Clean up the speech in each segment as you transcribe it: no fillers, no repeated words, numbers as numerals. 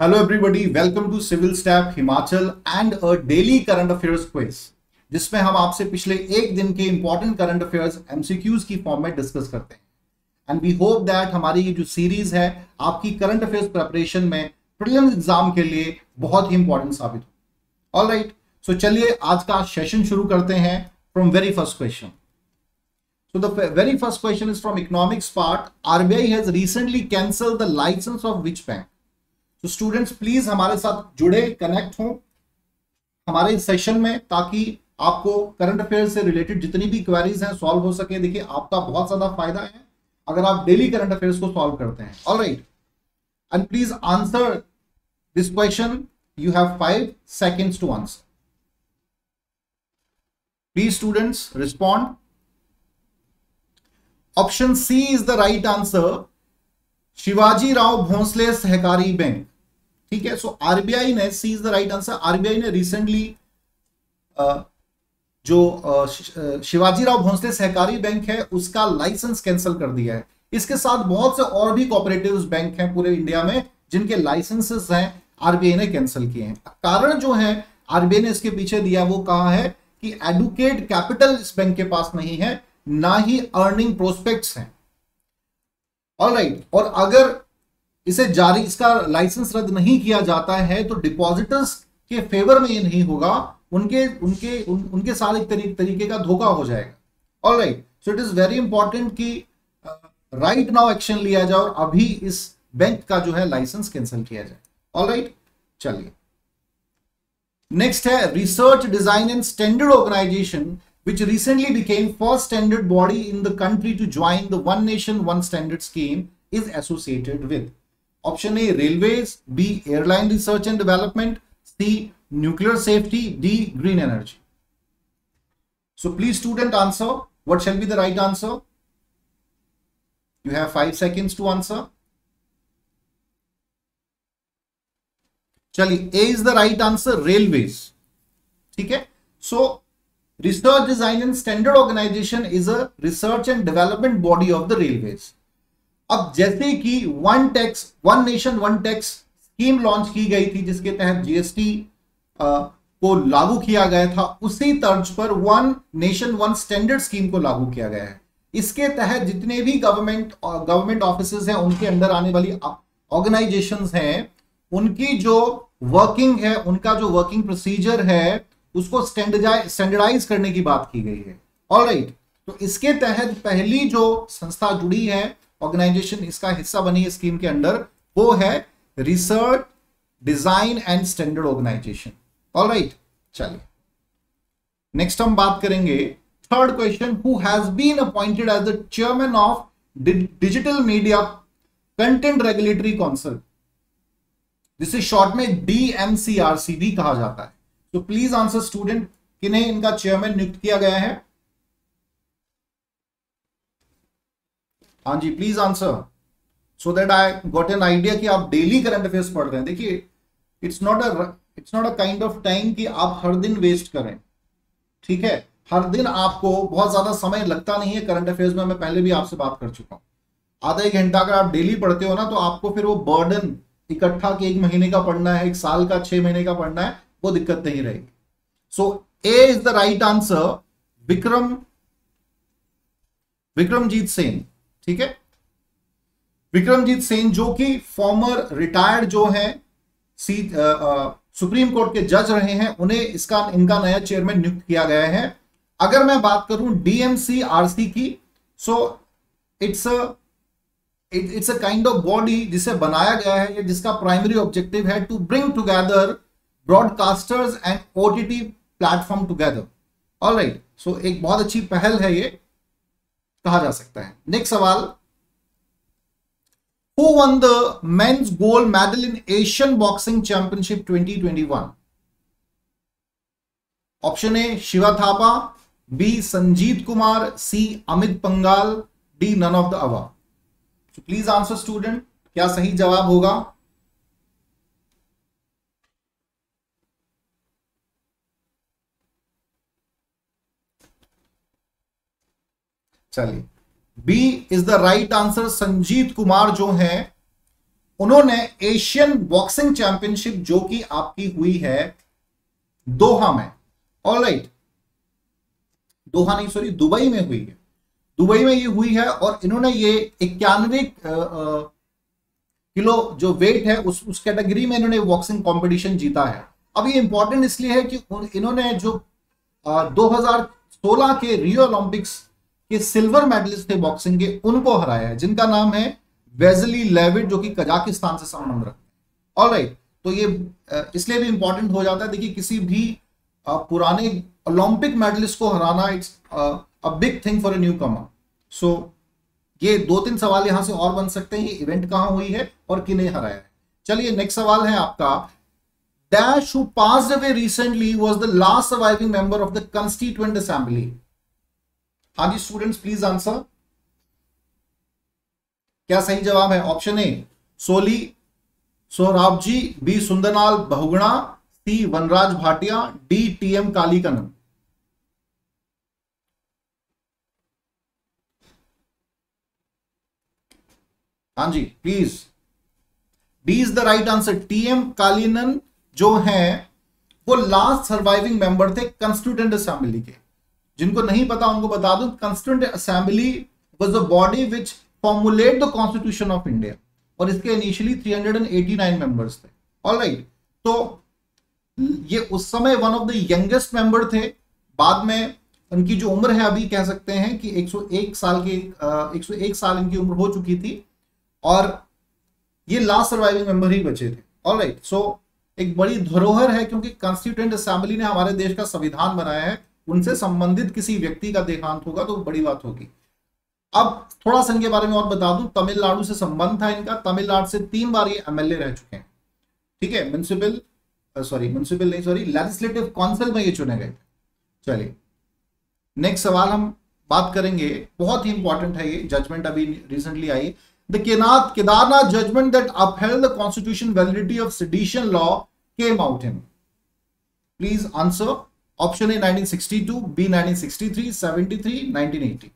Hello everybody, welcome to Civil Staff Himachal and a daily current affairs quiz जिसमें हम आपसे पिछले एक दिन के इंपॉर्टेंट करंट अफेयर्स एमसीक्यूज की फॉर्म में डिस्कस करते हैं एंड वी होप दैट हमारी ये जो सीरीज है आपकी करंट अफेयर्स प्रिपरेशन में प्रीलिम्स एग्जाम के लिए बहुत ही इंपॉर्टेंट साबित हो। ऑलराइट, सो चलिए आज का सेशन शुरू करते हैं from very first question. So the very first question is from economics part. RBI has recently cancelled the license of which bank? तो स्टूडेंट्स प्लीज हमारे साथ जुड़े, कनेक्ट हो हमारे सेशन में ताकि आपको करंट अफेयर से रिलेटेड जितनी भी क्वेरीज हैं सॉल्व हो सके। देखिए आपका बहुत ज्यादा फायदा है अगर आप डेली करंट अफेयर्स को सॉल्व करते हैं। Alright, and please answer this question. You have 5 seconds to answer. Please students respond. Option C is the right answer, Shivaji Rao Bhonsle सहकारी बैंक। ठीक है, सो आरबीआई ने, C is the right answer, RBI ने recently जो शिवाजी राव भोंसले सहकारी bank है उसका licence cancel कर दिया है। इसके साथ बहुत से और भी कोऑपरेटिव्स बैंक हैं पूरे इंडिया में जिनके लाइसेंसेस हैं आरबीआई ने कैंसिल किए हैं। कारण जो है आरबीआई ने इसके पीछे दिया वो कहा है कि एडुकेट कैपिटल इस बैंक के पास नहीं है, ना ही अर्निंग प्रोस्पेक्ट्स हैं। ऑलराइट, और अगर इसे जारी, इसका लाइसेंस रद्द नहीं किया जाता है तो डिपॉजिटर्स के फेवर में ये नहीं होगा, उनके साथ एक तरीके का धोखा हो जाएगा। Alright, so it is very important कि राइट नाउ एक्शन लिया जाए और अभी इस बैंक का जो है लाइसेंस कैंसिल किया जाए। ऑलराइट, चलिए नेक्स्ट है research design and standard organisation which recently became first standard body in the country to join the One Nation One Standard scheme is associated with. Option A, railways; B, airline research and development; C, nuclear safety; D, green energy. So please student answer. What shall be the right answer? You have 5 seconds to answer. चलिए, A is the right answer, railways. ठीक है, so Research Design and Standard Organization is a research and development body of the railways. अब जैसे कि one nation one tax scheme launch की गई थी जिसके तहत जीएसटी को लागू किया गया था, उसी तर्ज पर one nation one standard scheme को लागू किया गया है। इसके तहत जितने भी गवर्नमेंट ऑफिसेज हैं उनके अंदर आने वाली ऑर्गेनाइजेशंस हैं, उनकी जो वर्किंग है, उनका जो वर्किंग प्रोसीजर है उसको स्टैंडर्डाइज करने की बात की गई है। ऑलराइट, तो इसके तहत पहली जो संस्था जुड़ी है, ऑर्गेनाइजेशन इसका हिस्सा बनी है स्कीम के अंडर, वो है research design and standard organisation. Alright, चलिए नेक्स्ट हम बात करेंगे third question, who has been appointed as the chairman of digital media content regulatory council, जिसे शॉर्ट में डीएमसीआरसी भी कहा जाता है। तो प्लीज आंसर स्टूडेंट, किन्हें इनका चेयरमैन नियुक्त किया गया है? हाँ जी, please answer so that I got an idea कि आप डेली करंट अफेयर्स पढ़ रहे हैं। देखिए it's not a kind of time कि आप हर दिन वेस्ट करें। ठीक है, हर दिन आपको बहुत ज्यादा समय लगता नहीं है करंट अफेयर्स में, मैं पहले भी आपसे बात कर चुका हूं। आधा 1 घंटा अगर आप डेली पढ़ते हो ना तो आपको फिर वो बर्डन इकट्ठा कि 1 महीने का पढ़ना है, 1 साल का, 6 महीने का पढ़ना है, वो दिक्कत नहीं रहेगी। So A is the right answer, Vikramjit Sen. ठीक है, विक्रमजीत सेन जो कि फॉर्मर रिटायर्ड जो है सुप्रीम कोर्ट के जज रहे हैं, उन्हें इनका नया चेयरमैन नियुक्त किया गया है। अगर मैं बात करूं डीएमसीआरसी की, so it's a kind of body जिसे बनाया गया है, जिसका प्राइमरी ऑब्जेक्टिव है to bring together broadcasters and OTT platform together. Alright, so एक बहुत अच्छी पहल है ये, कहा जा सकता है। नेक्स्ट सवाल, who won the men's gold medal in Asian boxing championship 2021? Option A Shiva Thapa, B Sanjeet Kumar, C Amit Panghal, D none of the above. So please answer student, क्या सही जवाब होगा? चलिए, B is the right answer, Sanjeet Kumar जो हैं उन्होंने एशियन बॉक्सिंग चैंपियनशिप जो कि आपकी हुई है दोहा में, ऑलराइट, दोहा नहीं सॉरी दुबई में हुई है, दुबई में ये हुई है और इन्होंने ये 91 किलो जो वेट है उस कैटेगरी में इन्होंने बॉक्सिंग कंपटीशन जीता है। अब ये इंपॉर्टेंट इसलिए है कि इन्होंने जो 2016 के रियो ओलंपिक्स के सिल्वर मेडलिस्ट थे बॉक्सिंग के, उनको हराया है, जिनका नाम है वेजली लेविट, जो कि कजाकिस्तान से संबंध रखते हैं। ऑलराइट, तो ये इसलिए भी इंपॉर्टेंट हो जाता है। देखिए किसी भी पुराने ओलंपिक मेडलिस्ट को हराना it's a big thing for a newcomer. सो ये 2-3 सवाल यहां से और बन सकते हैं, ये इवेंट कहां हुई है और किन्हें हराया है। चलिए नेक्स्ट सवाल है आपका, dash who passed away recently was the last surviving member of the constituent assembly. हाँ जी स्टूडेंट्स प्लीज आंसर। क्या सही जवाब है? Option A Soli Sorabjee, B Sunderlal Bahuguna, C Vanraj Bhatia, D TM Kaliannan. हाँ जी please, D is the right answer. TM Kaliannan जो है वो लास्ट सर्वाइविंग मेंबर थे कॉन्स्टिट्यूएंट असेंबली के। जिनको नहीं पता उनको बता दूं, constituent assembly was the body which formulate the constitution of India और इसके इनिशियली 389 मेंबर्स थे। ऑलराइट, तो ये उस समय one of the youngest member थे। बाद में उनकी जो उम्र है अभी कह सकते हैं कि 101 साल इनकी उम्र हो चुकी थी और ये लास्ट सर्वाइविंग मेंबर ही बचे थे। ऑलराइट, सो एक बड़ी धरोहर है क्योंकि कॉन्स्टिट्यूएंट असेंबली ने हमारे देश का संविधान बनाया है। उनसे संबंधित किसी व्यक्ति का देहांत होगा तो बड़ी बात होगी। अब थोड़ा सा इनके बारे में और बता दूं, तमिलनाडु से संबंध था इनका। तमिलनाडु से 3 बार ये एमएलए रह चुके हैं। ठीक है, लेजिस्लेटिव काउंसिल में ये चुने गए थे। चलिए नेक्स्ट सवाल हम बात करेंगे, बहुत ही इंपॉर्टेंट है ये जजमेंट, अभी रिसेंटली आई। The Kedarnath judgement that upheld the constitution validity of sedition law came out in. Please answer. Option A 1962, B 1963, 73, 1980।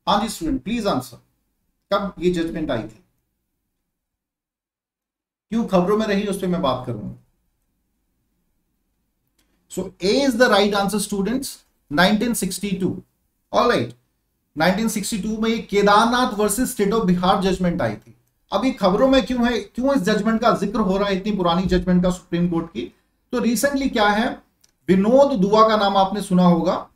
हाँ जी स्टूडेंट प्लीज आंसर, कब ये जजमेंट आई थी, क्यों खबरों में रही, उस पर मैं बात करूंगा। So A is the right answer students, 1962। Alright, 1962 में ये Kedarnath versus state of Bihar judgement आई थी। अब ये खबरों में क्यों है, क्यों इस जजमेंट का जिक्र हो रहा है, इतनी पुरानी जजमेंट का सुप्रीम कोर्ट की? तो रिसेंटली क्या है, विनोद दुआ का नाम आपने सुना होगा।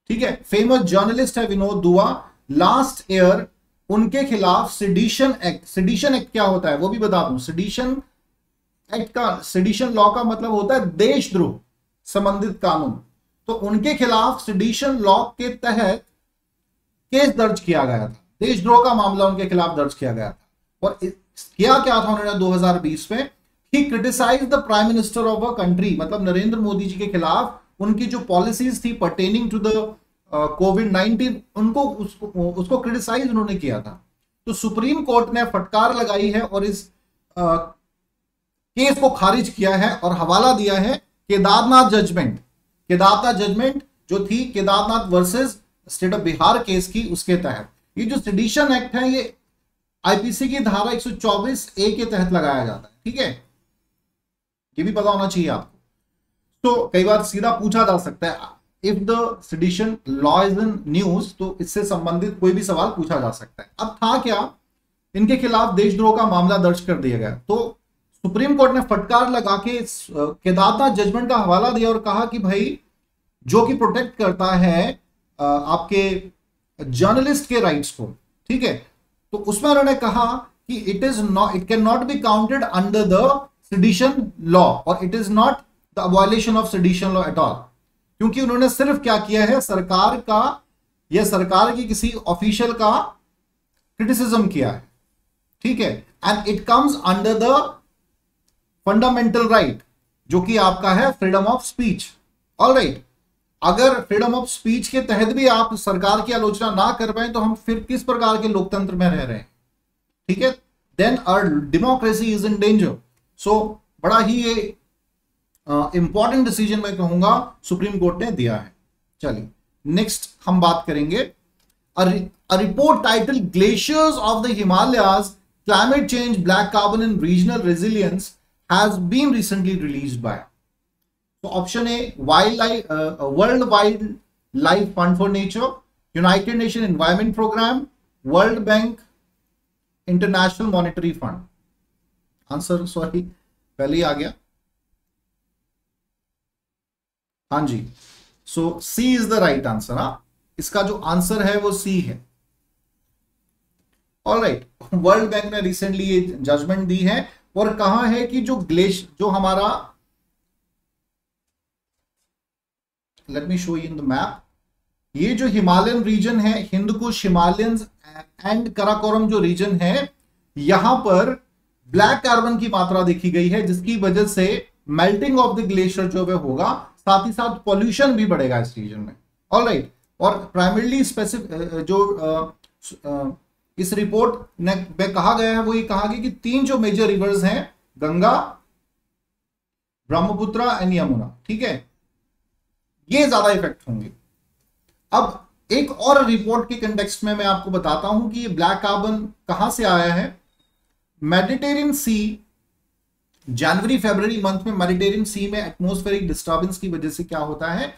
ठीक है, फेमस जर्नलिस्ट है विनोद दुआ। लास्ट ईयर उनके खिलाफ सेडिशन एक्ट क्या होता है वो भी बता दूं। सेडिशन एक्ट का, सेडिशन लॉ का मतलब होता है देशद्रोह संबंधित कानून। तो उनके खिलाफ सेडिशन लॉ के तहत केस दर्ज किया गया था, देशद्रोह का मामला उनके खिलाफ दर्ज किया गया था। और किया क्या था उन्होंने 2020 में, he criticise the prime minister of a country, मतलब नरेंद्र मोदी जी के खिलाफ उनकी जो पॉलिसीज थी पर्टेनिंग टू द कोविड-19, उसको क्रिटिसाइज उन्होंने किया था। तो सुप्रीम कोर्ट ने फटकार लगाई है और इस केस को खारिज किया है और हवाला दिया है केदारनाथ जजमेंट जो थी Kedarnath versus state of Bihar case की, उसके तहत। ये जो सेडिशन एक्ट है ये आईपीसी की धारा 124 ए के तहत लगाया जाता है। ठीक है, ये भी पता होना चाहिए आपको। तो कई बार सीधा पूछा जा सकता है, if the sedition law is in news, तो इससे संबंधित कोई भी सवाल पूछा जा सकता है। अब था क्या, इनके खिलाफ देशद्रोह का मामला दर्ज कर दिया गया। तो सुप्रीम कोर्ट ने फटकार लगा के केदारनाथ जजमेंट का हवाला दिया और कहा कि भाई जो कि प्रोटेक्ट करता है आपके जर्नलिस्ट के राइट्स को, ठीक है, तो उसमें उन्होंने कहा कि it can not be counted under the sedition law और it is not the violation of sedition law at all. क्योंकि उन्होंने सिर्फ क्या किया है, सरकार का या सरकार की किसी ऑफिशियल का क्रिटिसिज्म किया है। ठीक है, and it comes under the fundamental right जो कि आपका है फ्रीडम ऑफ स्पीच। ऑलराइट, अगर फ्रीडम ऑफ स्पीच के तहत भी आप सरकार की आलोचना ना कर पाए तो हम फिर किस प्रकार के लोकतंत्र में रह रहे हैं? ठीक है, then our democracy is in danger. So बड़ा ही ये इंपॉर्टेंट डिसीजन मैं कहूंगा सुप्रीम कोर्ट ने दिया है। चलिए नेक्स्ट हम बात करेंगे, a report title glaciers of the Himalayas climate change, black carbon and regional resilience has been recently released by? So option A, World Wildlife Fund for Nature, United Nations Environment Program, World Bank, International Monetary Fund. Answer sorry पहले ही आ गया, हाँ जी, सो सी is the right answer. हाँ, इसका जो answer है वो सी है। Alright, world bank ने रिसेंटली ये जजमेंट दी है और कहा है कि जो हमारा, let me show you in the map, ये जो हिमालयन रीजन है, हिंदकुश, हिमालयंस एंड कराकोरम जो रीजन है, यहां पर ब्लैक कार्बन की मात्रा देखी गई है, जिसकी वजह से मेल्टिंग ऑफ द ग्लेशियर जो है होगा, साथ ही साथ पॉल्यूशन भी बढ़ेगा इस रीजन में। ऑलराइट, और प्राइमरली स्पेसिफिक जो इस रिपोर्ट में कहा गया है वो ये कहा गया कि 3 जो मेजर रिवर्स हैं, गंगा, ब्रह्मपुत्र एंड यमुना, ठीक है, ये ज्यादा इफेक्ट होंगे। अब एक और रिपोर्ट के कंटेक्स्ट में मैं आपको बताता हूं कि ये ब्लैक कार्बन कहां से आया है। मेडिटेरियन सी, जनवरी फरवरी मंथ में मेडिटेरियन सी में एटमॉस्फेरिक डिस्टर्बेंस की वजह से क्या होता है,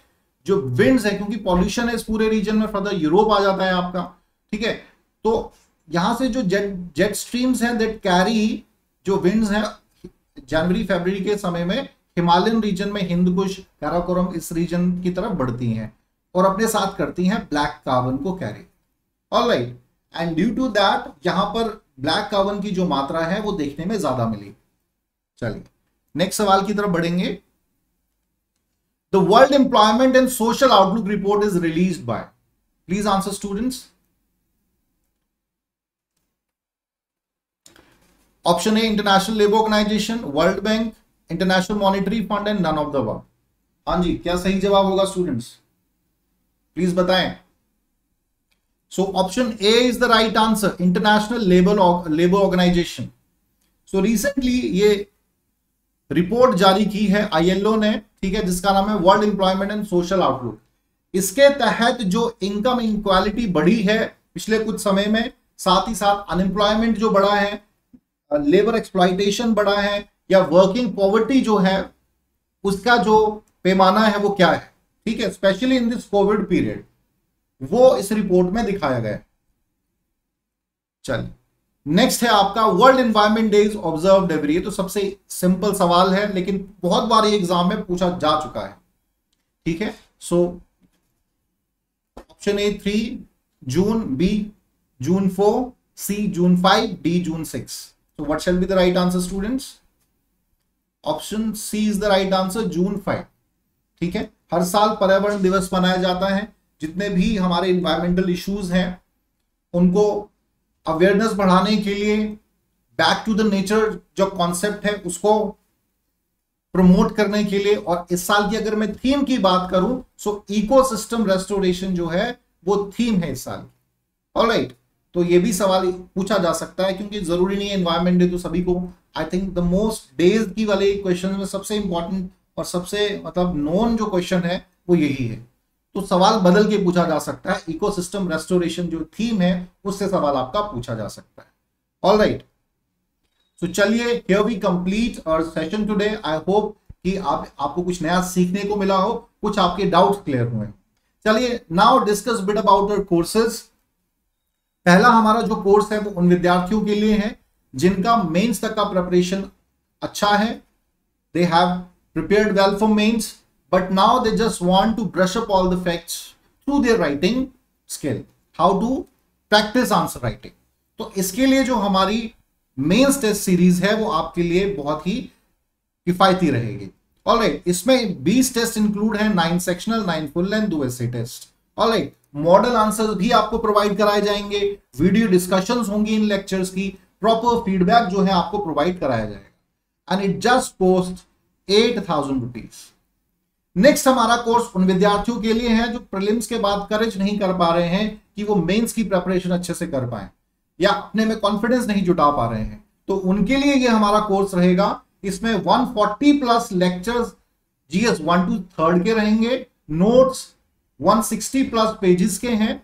जो विंड्स है, क्योंकि पॉल्यूशन है इस पूरे रीजन में, फर्दर यूरोप आ जाता है आपका, ठीक है, तो यहां से जो जेट स्ट्रीम्स हैं दैट कैरी जो विंड्स हैं जनवरी फरवरी के समय में हिमालयन रीजन में, हिंदकुश, काराकोरम, इस रीजन की तरफ बढ़ती हैं और अपने साथ करती हैं ब्लैक कार्बन को carry. Alright, and due to that यहां पर ब्लैक कार्बन की जो मात्रा है वो देखने में ज्यादा मिली। चलिए नेक्स्ट सवाल की तरफ बढ़ेंगे। The world employment and social outlook report is released by, please answer students. Option A, international labour organisation, world bank, international monetary fund and none of the above. हाँ जी, क्या सही जवाब होगा स्टूडेंट्स, प्लीज बताएं। So option A is the right answer, international labour organisation. So recently ये report जारी की है ILO ने, ठीक है, जिसका नाम है world employment and social outlook. इसके तहत जो इनकम इनक्वालिटी बढ़ी है पिछले कुछ समय में, साथ ही साथ अनएम्प्लॉयमेंट जो बढ़ा है, लेबर एक्सप्लॉइटेशन बढ़ा है, या वर्किंग पॉवर्टी जो है उसका जो पैमाना है वो क्या है, ठीक है, specially in this Covid period, वो इस रिपोर्ट में दिखाया गया है। चलिए नेक्स्ट है आपका world environment days observed every year. तो सबसे सिंपल सवाल है लेकिन बहुत बार एग्जाम में पूछा जा चुका है, ठीक है। So option A 3 June, B June 4, C June 5, D June 6। So what shall be the right answer students? Option C is the right answer, June 5, ठीक है। हर साल पर्यावरण दिवस मनाया जाता है, जितने भी हमारे इन्वायरमेंटल इश्यूज हैं उनको अवेयरनेस बढ़ाने के लिए, बैक टू द नेचर जो कॉन्सेप्ट है उसको प्रमोट करने के लिए। और इस साल की अगर मैं थीम की बात करूं सो इकोसिस्टम रेस्टोरेशन जो है वो थीम है इस साल की। ऑलराइट, तो ये भी सवाल पूछा जा सकता है, क्योंकि जरूरी नहीं है एनवायरमेंट डे तो सभी को, I think the most days की वाले क्वेश्चन में सबसे इंपॉर्टेंट और सबसे मतलब नोन जो क्वेश्चन है वो यही है। तो सवाल बदल के पूछा जा सकता है, इकोसिस्टम रेस्टोरेशन जो थीम है उससे सवाल आपका पूछा जा सकता है। ऑलराइट, सो चलिए here we complete our session today. I hope कि आपको कुछ नया सीखने को मिला हो, कुछ आपके डाउट्स क्लियर हुए। चलिए now discuss bit about our courses. पहला हमारा जो कोर्स है वो उन विद्यार्थियों के लिए है जिनका मेंस तक का प्रिपरेशन अच्छा है, they have prepared well for mains, but now they just want to brush up all the facts through their writing skill, how to practice answer writing। तो इसके लिए जो हमारी मेंस टेस्ट सीरीज है वो आपके लिए बहुत ही किफायती रहेगी। ऑलराइट, इसमें 20 टेस्ट इंक्लूड है, 9 सेक्शनल, 9 फुल लेंथ, 2 एसे टेस्ट। ऑलराइट, मॉडल आंसर्स भी आपको प्रोवाइड कराए जाएंगे, वीडियो डिस्कशंस होंगी इन लेक्चर्स की, प्रॉपर फीडबैक जो है आपको प्रोवाइड कराया जाएगा, and it just cost 8,000 rupees. Next हमारा कोर्स उन विद्यार्थियों के लिए है जो प्रीलिम्स के बाद करेज नहीं कर पा रहे हैं कि वो मेंस की प्रिपरेशन अच्छे से कर पाए, या अपने में कॉन्फिडेंस नहीं जुटा पा रहे हैं, तो उनके लिए ये हमारा कोर्स रहेगा। इसमें 140 प्लस लेक्चर्स GS 1 to 3 के रहेंगे, नोट्स 160 प्लस पेजेस के हैं,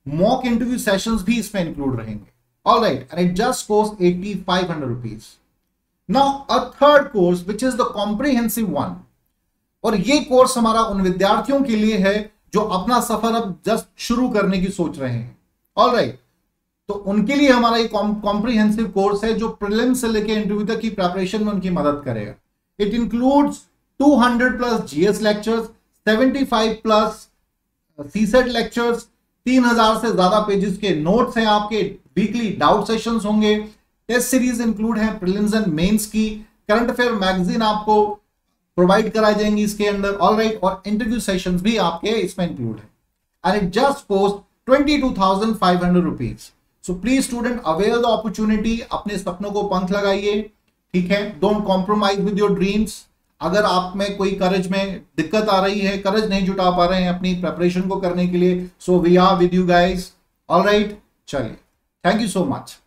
मॉक इंटरव्यू सेशंस भी इसमें इंक्लूड रहेंगे। All right, and it just costs 8,500 rupees. Now a third course which is the comprehensive one, और ये कोर्स हमारा उन विद्यार्थियों के लिए है जो अपना सफर अब जस्ट शुरू करने की सोच रहे हैं। ऑल राइट, तो उनके लिए हमारा ये कॉम्प्रिहेंसिव कोर्स है जो प्रीलिम्स से लेके इंटरव्यू तक की प्रिपरेशन में उनकी मदद करेगा। It includes 200 plus GS lectures, 75 plus CSAT lectures, 3000 से ज्यादा पेजेस के नोट्स हैं आपके, वीकली डाउट सेशंस होंगे, टेस्ट सीरीज इंक्लूड है प्रीलिम्स एंड मेंस की, करंट अफेयर मैगजीन आपको प्रोवाइड कराई जाएंगी इसके अंदर। ऑल राइट, और इंटरव्यू सेशंस भी आपके इसमें इंक्लूड है। And it just cost 22,500 rupees. So please student avail the opportunity, अपने सपनों को पंख लगाइए, ठीक है। Don't compromise with your dreams. अगर आप में कोई करेज में दिक्कत आ रही है, करेज नहीं जुटा पा रहे हैं अपनी प्रिपरेशन को करने के लिए, so we are with you guys. All right, चलिए, थैंक यू सो मच।